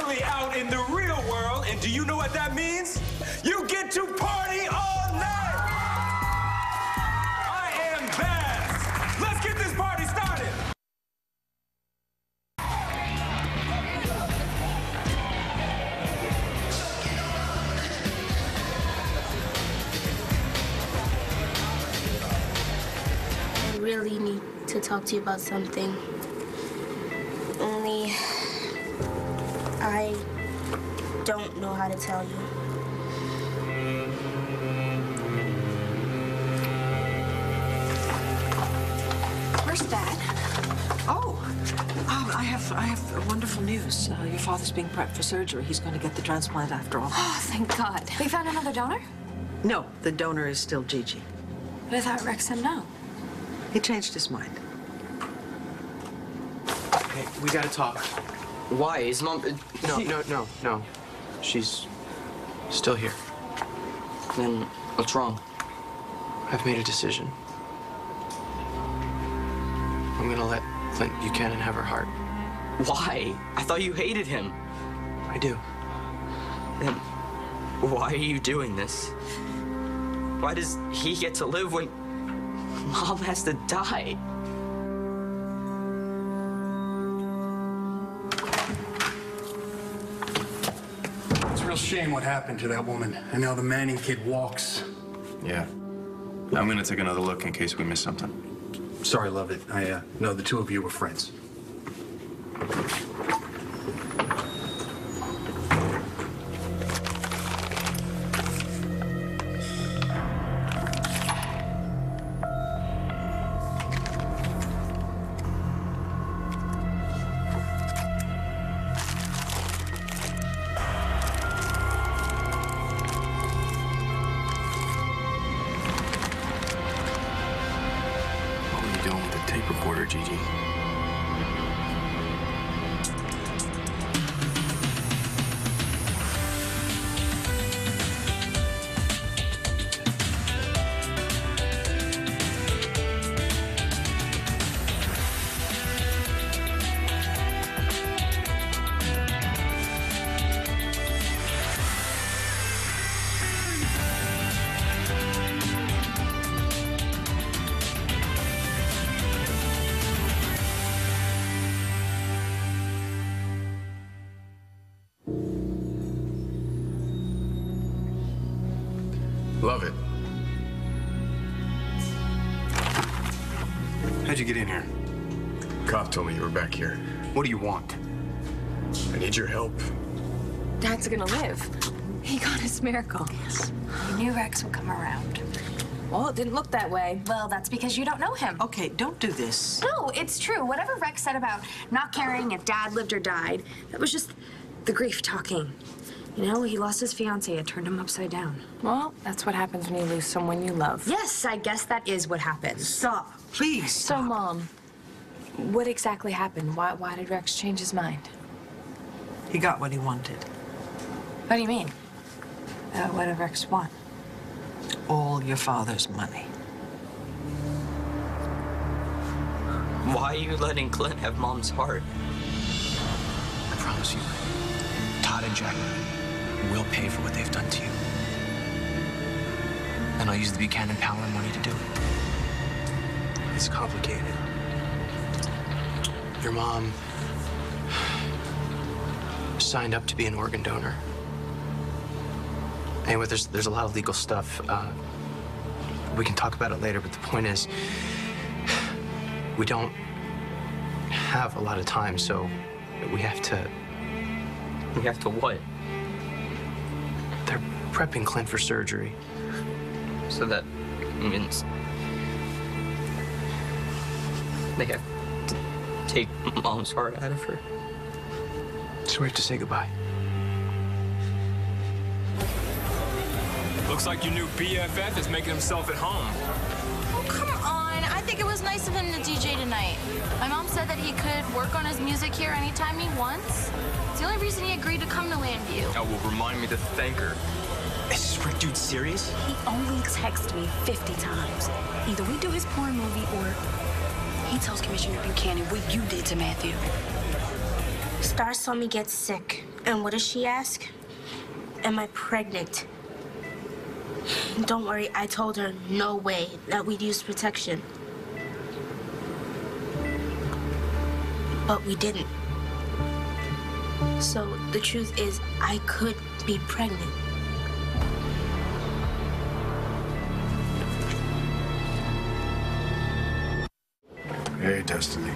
finally out in the real world, and do you know what that means? You get to party all night! I am Baz. Let's get this party started! I really need to talk to you about something. Only I don't know how to tell you. Where's Dad? Oh, I have wonderful news. Your father's being prepped for surgery. He's going to get the transplant after all. Oh, thank God. We found another donor? No, the donor is still Gigi. But I thought Rex said no. He changed his mind. Hey, we gotta talk. Why? Is Mom... No. She's still here. Then what's wrong? I've made a decision. I'm gonna let Clint Buchanan have her heart. Why? I thought you hated him. I do. Then why are you doing this? Why does he get to live when Mom has to die? It's a real shame what happened to that woman. And now the Manning kid walks. Yeah. I'm gonna take another look in case we miss something. Sorry, love it. I know the two of you were friends. Tape recorder, Gigi. Love it. How'd you get in here? Cop told me you were back here. What do you want? I need your help. Dad's gonna live. He got his miracle. He knew Rex would come around. Well, it didn't look that way. Well, that's because you don't know him. Okay, don't do this. No, it's true. Whatever Rex said about not caring if Dad lived or died, that was just the grief talking. You know, he lost his fiancée. It turned him upside down. Well, that's what happens when you lose someone you love. Yes, I guess that is what happens. Stop. Please, stop. So, Mom, what exactly happened? Why did Rex change his mind? He got what he wanted. What do you mean? What did Rex want? All your father's money. Why are you letting Clint have Mom's heart? I promise you, Todd and Jack will pay for what they've done to you. And I'll use the Buchanan power and money to do it. It's complicated. Your mom signed up to be an organ donor. Anyway, there's a lot of legal stuff. We can talk about it later, but the point is, we don't have a lot of time, so we have to... We have to what? They're prepping Clint for surgery. So that means they have to take Mom's heart out of her. So we have to say goodbye. Looks like your new BFF is making himself at home. Oh, come on. I think it was nice of him to DJ tonight. My mom said that he could work on his music here anytime he wants. It's the only reason he agreed to come to Landview. Oh, well, remind me to thank her. Is this Rick dude serious? He only texted me 50 times. Either we do his porn movie or he tells Commissioner Buchanan what you did to Matthew. Star saw me get sick. And what does she ask? Am I pregnant? Don't worry, I told her no way that we'd use protection. But we didn't. So the truth is, I could be pregnant. Hey, Destiny.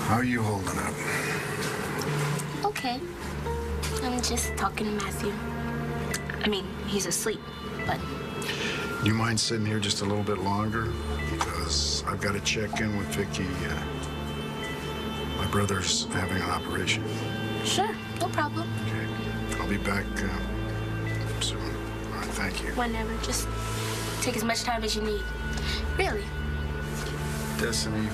How are you holding up? Okay. I'm just talking to Matthew. I mean, he's asleep, but... You mind sitting here just a little bit longer? Because I've got to check in with Vicky. My brother's having an operation. Sure, no problem. Okay. I'll be back soon. All right, thank you. Whenever, just take as much time as you need. Really. Destiny,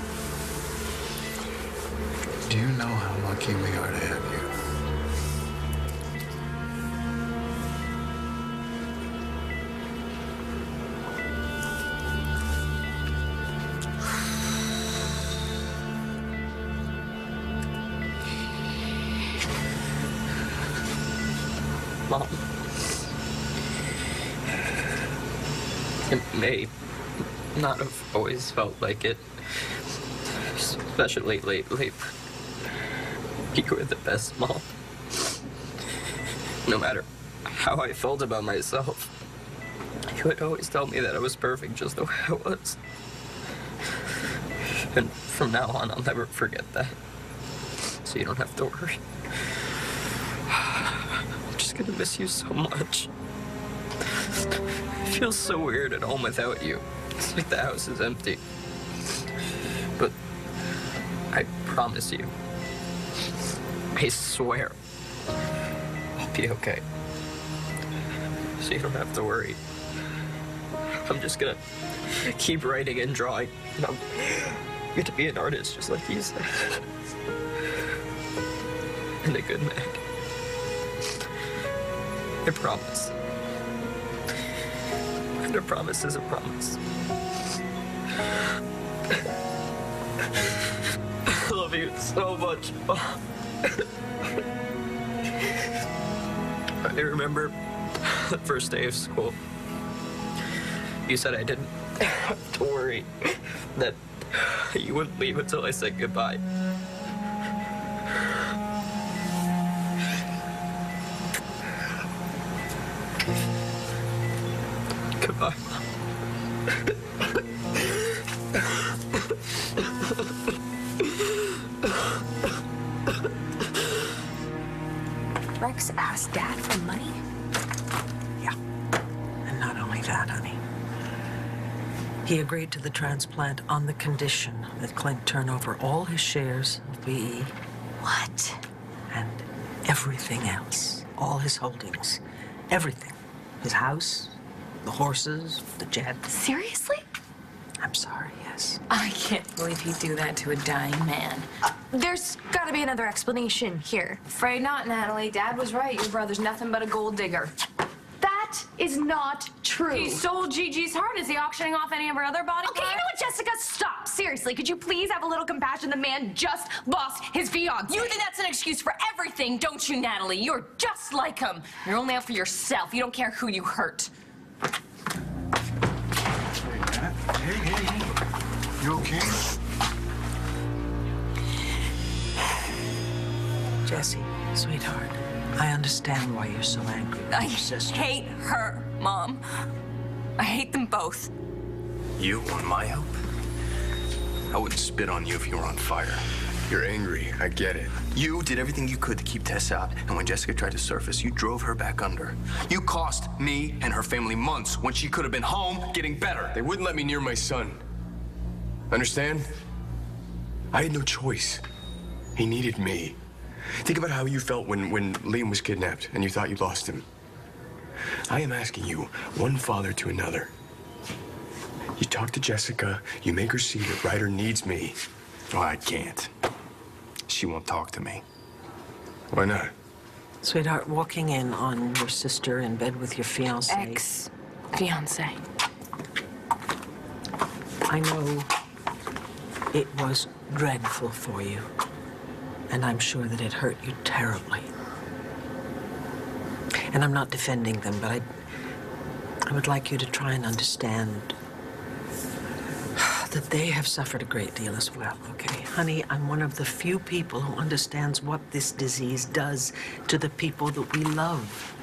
do you know how lucky we are to have you? Mom. It may not have always felt like it, especially lately. You were the best mom. No matter how I felt about myself, you would always tell me that I was perfect just the way I was. And from now on, I'll never forget that. So you don't have to worry. I'm just gonna miss you so much. It feels so weird at home without you. It's like the house is empty. But I promise you, I swear, I'll be okay. So you don't have to worry. I'm just gonna keep writing and drawing. And I'm going to be an artist just like you said. And a good man. I promise. And a promise is a promise. I love you so much, Mom. I remember the first day of school. You said I didn't have to worry, that you wouldn't leave until I said goodbye. Goodbye, Mom. Rex asked Dad for money? Yeah. And not only that, honey. He agreed to the transplant on the condition that Clint turn over all his shares of BE. What? And everything else. All his holdings. Everything. His house, the horses, the jet. Seriously? I'm sorry, yes. I can't believe he'd do that to a dying man. There's gotta be another explanation here. Afraid not, Natalie. Dad was right. Your brother's nothing but a gold digger. That is not true. He sold Gigi's heart. Is he auctioning off any of her other body Okay, parts? you know what, Jessica? Stop. Seriously, could you please have a little compassion? The man just lost his fiancée. You think that's an excuse for everything, don't you, Natalie? You're just like him. You're only out for yourself. You don't care who you hurt. Hey. You okay? Jessie, sweetheart, I understand why you're so angry with I your sister. hate her, Mom. I hate them both. You want my help? I wouldn't spit on you if you were on fire. You're angry, I get it. You did everything you could to keep Tess out, and when Jessica tried to surface, you drove her back under. You cost me and her family months when she could have been home getting better. They wouldn't let me near my son. Understand? I had no choice. He needed me. Think about how you felt when Liam was kidnapped and you thought you lost him. I am asking you, one father to another. You talk to Jessica, you make her see that Ryder needs me. Oh, I can't. She won't talk to me. Why not? Sweetheart, walking in on your sister in bed with your fiancé. Ex-fiancé. I know it was dreadful for you. And I'm sure that it hurt you terribly. And I'm not defending them, but I would like you to try and understand that they have suffered a great deal as well, okay? Honey, I'm one of the few people who understands what this disease does to the people that we love.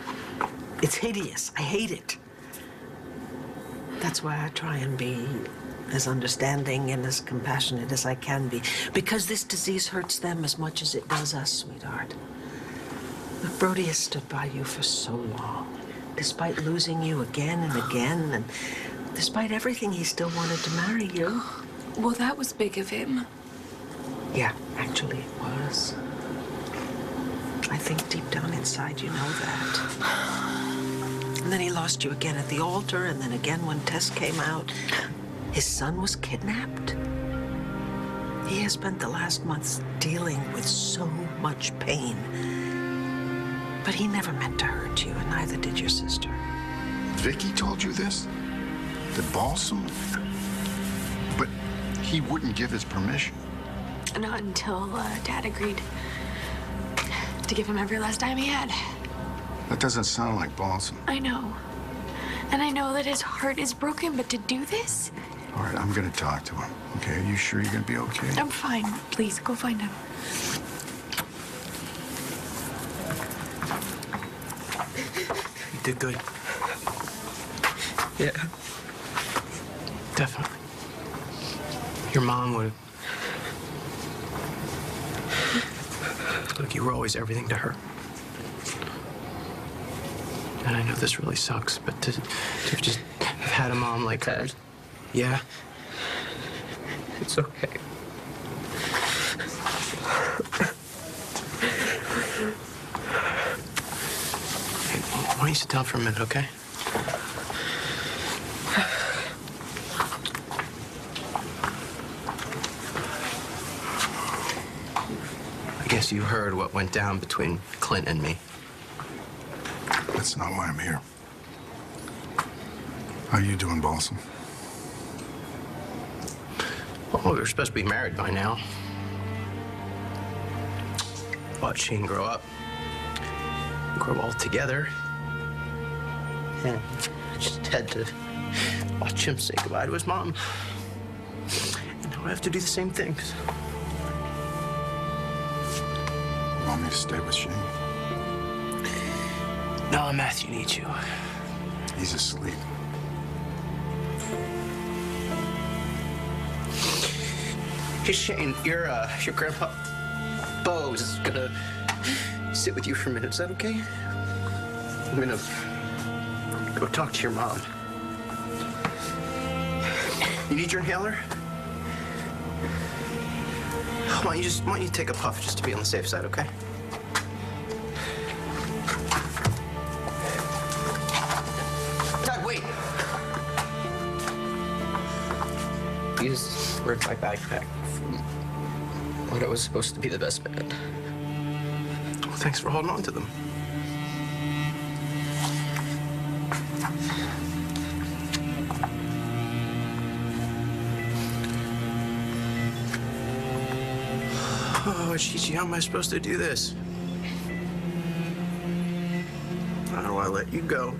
It's hideous. I hate it. That's why I try and be as understanding and as compassionate as I can be, because this disease hurts them as much as it does us, sweetheart. Look, Brody has stood by you for so long, despite losing you again and again, and despite everything, he still wanted to marry you. Well, that was big of him. Yeah, actually it was. I think deep down inside you know that. And then he lost you again at the altar, and then again when Tess came out. His son was kidnapped. He has spent the last months dealing with so much pain. But he never meant to hurt you, and neither did your sister. Vicky told you this? The Balsam? But he wouldn't give his permission. Not until Dad agreed to give him every last dime he had. That doesn't sound like Balsam. I know. And I know that his heart is broken, but to do this? All right, I'm gonna talk to him. Okay, are you sure you're gonna be okay? I'm fine. Please, go find him. You did good. Yeah. Definitely. Your mom would have... Look, you were always everything to her. And I know this really sucks, but to have just have had a mom like hers. Yeah. It's okay. Hey, why don't you sit down for a minute, okay? I guess you heard what went down between Clint and me. That's not why I'm here. How you doing, Balsam? Well, we were supposed to be married by now. But she didn't grow up. Grow all together. And I just had to watch him say goodbye to his mom. And now I have to do the same thing. Want me to stay with Shane? No, Matthew needs you. He's asleep. Hey, Shane, your grandpa Bose is gonna sit with you for a minute. Is that okay? I'm gonna go talk to your mom. You need your inhaler? Why don't you take a puff just to be on the safe side, okay? God, wait. These were in my backpack from when I was supposed to be the best man. Well, thanks for holding on to them. Oh, Gigi, how am I supposed to do this? How do I let you go?